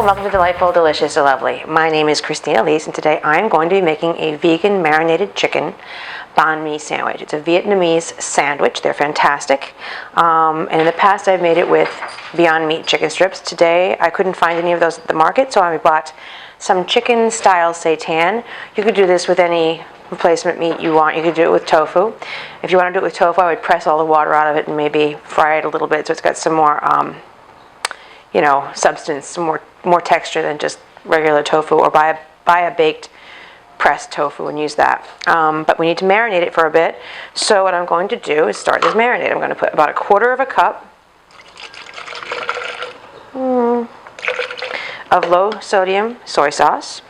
and welcome to Delightful, Delicious, Delovely. My name is Christina Elise, and today I am going to be making a vegan marinated chicken banh mi sandwich. It's a Vietnamese sandwich. They're fantastic. And in the past I've made it with Beyond Meat chicken strips. Today I couldn't find any of those at the market, so I bought some chicken style seitan. You could do this with any replacement meat you want. You could do it with tofu. If you want to do it with tofu, I would press all the water out of it and maybe fry it a little bit so it's got some more substance, some more texture than just regular tofu, or buy a baked pressed tofu and use that. But we need to marinate it for a bit. So what I'm going to do is start this marinade. I'm going to put about 1/4 cup of low sodium soy sauce.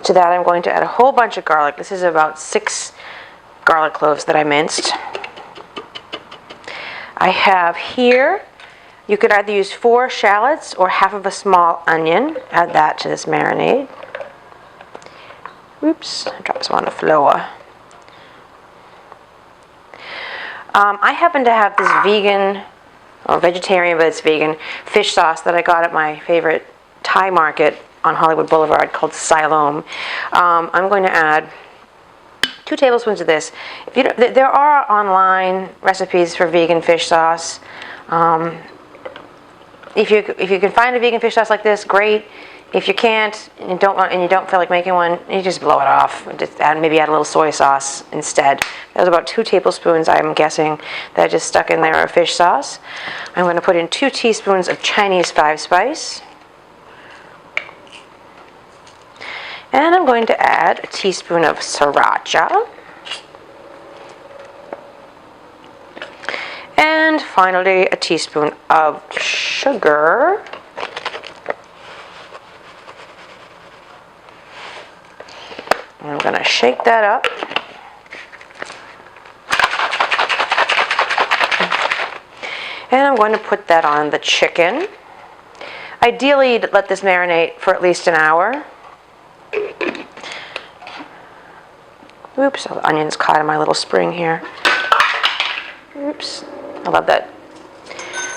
To that I'm going to add a whole bunch of garlic. This is about 6 garlic cloves that I minced. I have here, you could either use 4 shallots or half of a small onion. Add that to this marinade. Oops, I dropped some on the floor. I happen to have this vegan, or vegetarian, but it's vegan, fish sauce that I got at my favorite Thai market on Hollywood Boulevard called Siloam. I'm going to add 2 tablespoons of this. There are online recipes for vegan fish sauce. If you can find a vegan fish sauce like this, great. If you can't and you don't feel like making one, you just blow it off. Just maybe add a little soy sauce instead. That was about 2 tablespoons, I'm guessing, that I just stuck in there of fish sauce. I'm going to put in 2 teaspoons of Chinese 5-spice. And I'm going to add a teaspoon of Sriracha. And finally, a teaspoon of sugar. And I'm going to shake that up. And I'm going to put that on the chicken. Ideally, you'd let this marinate for at least an hour. Oops, the onion's caught in my little spring here. Oops, I love that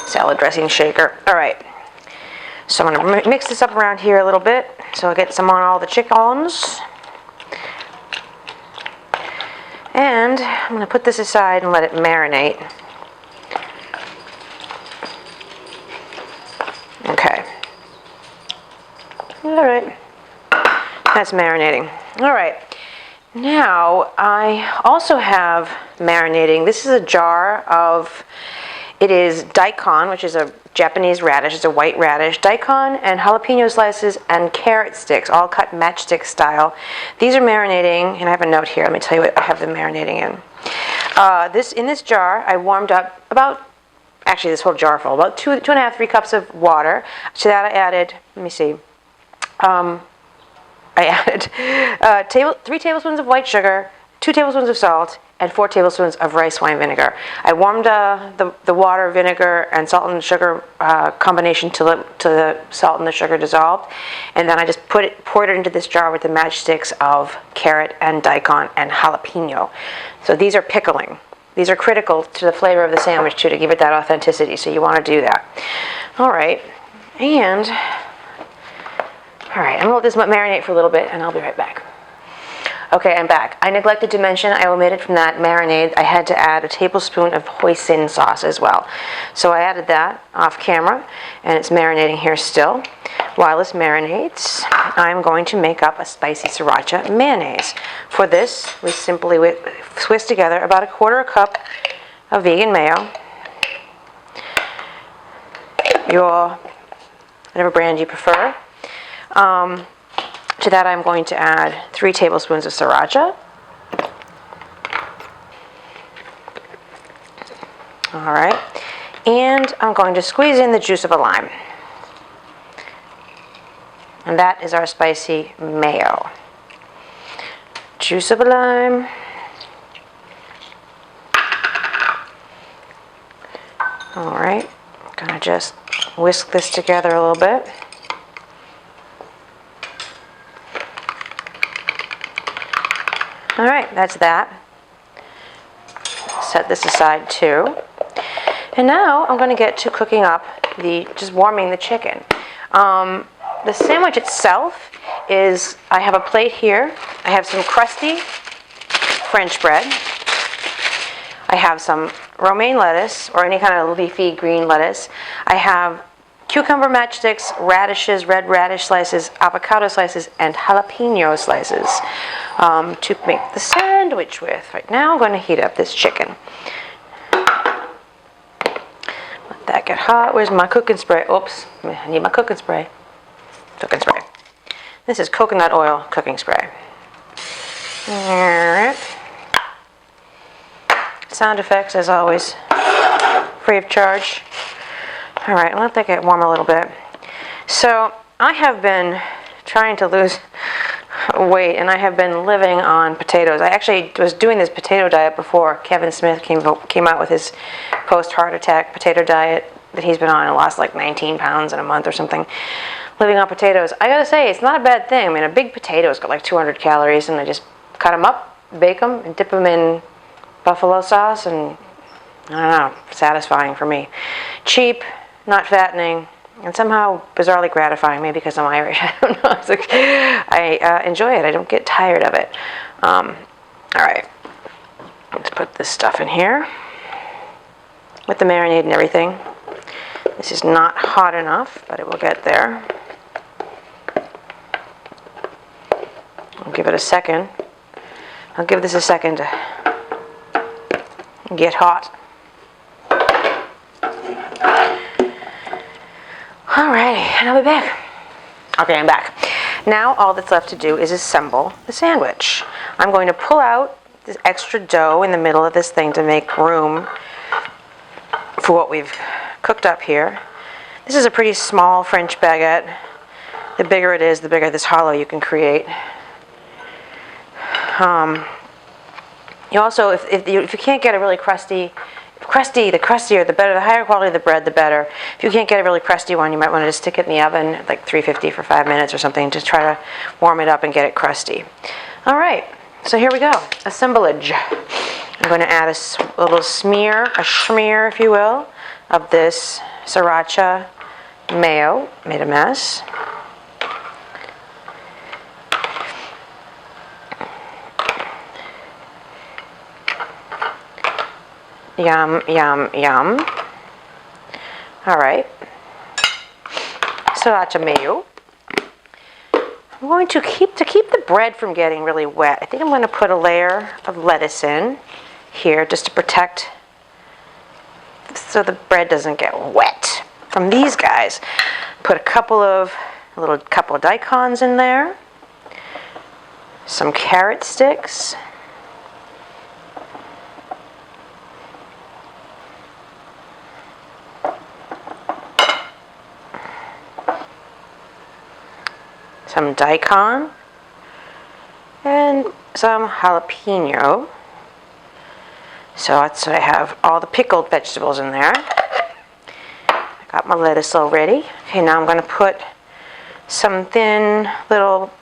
salad dressing shaker. All right, so I'm going to mix this up around here a little bit so I'll get some on all the chickens. And I'm going to put this aside and let it marinate. Okay. All right. That's marinating. All right. Now, I also have marinating. This is a jar of, it is daikon, which is a Japanese radish. It's a white radish. Daikon and jalapeno slices and carrot sticks, all cut matchstick style. These are marinating, and I have a note here. Let me tell you what I have them marinating in. In this jar, I warmed up about, actually this whole jar full, about 2.5, 3 cups of water. To that I added, let me see, I added 3 tablespoons of white sugar, 2 tablespoons of salt, and 4 tablespoons of rice wine vinegar. I warmed the water, vinegar, and salt and sugar combination till the salt and the sugar dissolved, and then I just poured it into this jar with the matchsticks of carrot and daikon and jalapeno. So these are pickling. These are critical to the flavor of the sandwich too, to give it that authenticity. So you want to do that. All right, I'm going to let this marinate for a little bit, and I'll be right back. Okay, I'm back. I neglected to mention, I omitted from that marinade, I had to add a tablespoon of hoisin sauce as well. So I added that off camera, and it's marinating here still. While this marinates, I'm going to make up a spicy sriracha mayonnaise. For this, we simply whisk together about 1/4 cup of vegan mayo. Whatever brand you prefer. To that I'm going to add 3 tablespoons of sriracha. All right, and I'm going to squeeze in the juice of a lime. And that is our spicy mayo. Juice of a lime. All right, I'm gonna just whisk this together a little bit. All right, that's that. Set this aside too. And now I'm going to get to cooking up just warming the chicken. The sandwich itself is, I have a plate here. I have some crusty French bread. I have some romaine lettuce, or any kind of leafy green lettuce. I have cucumber matchsticks, radishes, red radish slices, avocado slices, and jalapeno slices to make the sandwich with. Right now I'm going to heat up this chicken. Let that get hot. Where's my cooking spray? Oops, I need my cooking spray. Cooking spray. This is coconut oil cooking spray. Alright. Sound effects, as always, free of charge. Alright, let that get warm a little bit. So, I have been trying to lose weight, and I have been living on potatoes. I actually was doing this potato diet before Kevin Smith came out with his post-heart attack potato diet that he's been on, and lost like 19 pounds in a month or something. Living on potatoes. I gotta say, it's not a bad thing. I mean, a big potato's got like 200 calories, and I just cut them up, bake them, and dip them in buffalo sauce, and I don't know, satisfying for me. Cheap, not fattening, and somehow bizarrely gratifying, maybe because I'm Irish. I don't know. It's like, I enjoy it. I don't get tired of it. All right, let's put this stuff in here with the marinade and everything. This is not hot enough, but it will get there. I'll give it a second. I'll give this a second to get hot. Alrighty, and I'll be back. Okay, I'm back. Now all that's left to do is assemble the sandwich. I'm going to pull out this extra dough in the middle of this thing to make room for what we've cooked up here. This is a pretty small French baguette. The bigger it is, the bigger this hollow you can create. You also, if you can't get a really crusty, the crustier the better, the higher quality of the bread the better. If you can't get a really crusty one, you might want to just stick it in the oven at like 350 for 5 minutes or something. Just try to warm it up and get it crusty. All right, so here we go, assemblage. I'm going to add a little schmear, if you will, of this Sriracha mayo. Made a mess. Yum, yum, yum. All right. Sriracha mayo. I'm going to keep the bread from getting really wet. I think I'm going to put a layer of lettuce in here just to protect, so the bread doesn't get wet from these guys. Put a couple of daikons in there. Some carrot sticks. Some daikon, and some jalapeno. So that's what I have, all the pickled vegetables in there. I got my lettuce already. Okay, now I'm going to put some thin little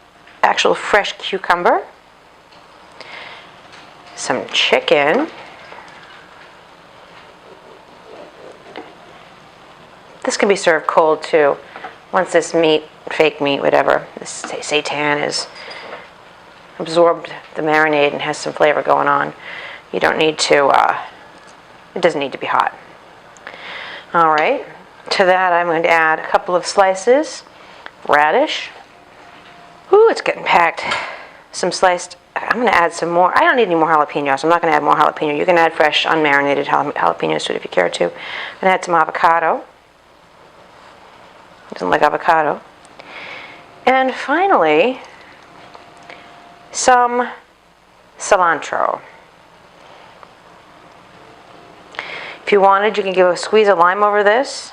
actual fresh cucumber, some chicken, this can be served cold too. Once this meat, fake meat, whatever, this seitan has absorbed the marinade and has some flavor going on, you don't need to, it doesn't need to be hot. All right, to that I'm going to add a couple of slices of radish. Ooh, it's getting packed. Some sliced, I'm going to add some more. I don't need any more jalapenos. I'm not going to add more jalapeno. You can add fresh, unmarinated jalapenos to it if you care to. I'm going to add some avocado. Doesn't like avocado. And finally, some cilantro. If you wanted, you can give a squeeze of lime over this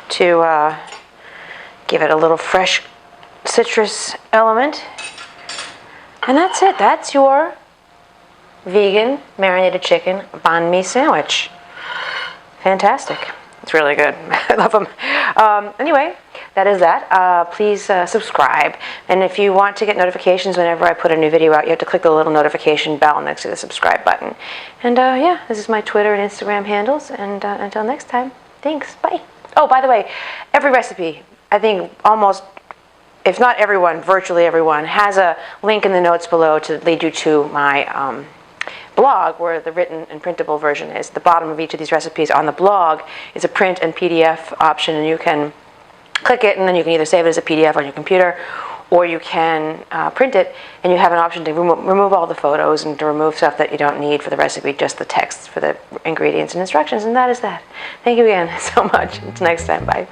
to give it a little fresh citrus element. And that's it. That's your vegan marinated chicken banh mi sandwich. Fantastic. It's really good. I love them. Anyway, that is that. Please subscribe. And if you want to get notifications whenever I put a new video out, you have to click the little notification bell next to the subscribe button. And yeah, this is my Twitter and Instagram handles. And until next time, thanks. Bye. Oh, by the way, every recipe, I think almost, if not everyone, virtually everyone, has a link in the notes below to lead you to my blog, where the written and printable version is. The bottom of each of these recipes on the blog is a print and PDF option, and you can click it, and then you can either save it as a PDF on your computer, or you can print it, and you have an option to remove all the photos and to remove stuff that you don't need for the recipe, just the text for the ingredients and instructions, and that is that. Thank you again so much. Until next time, bye.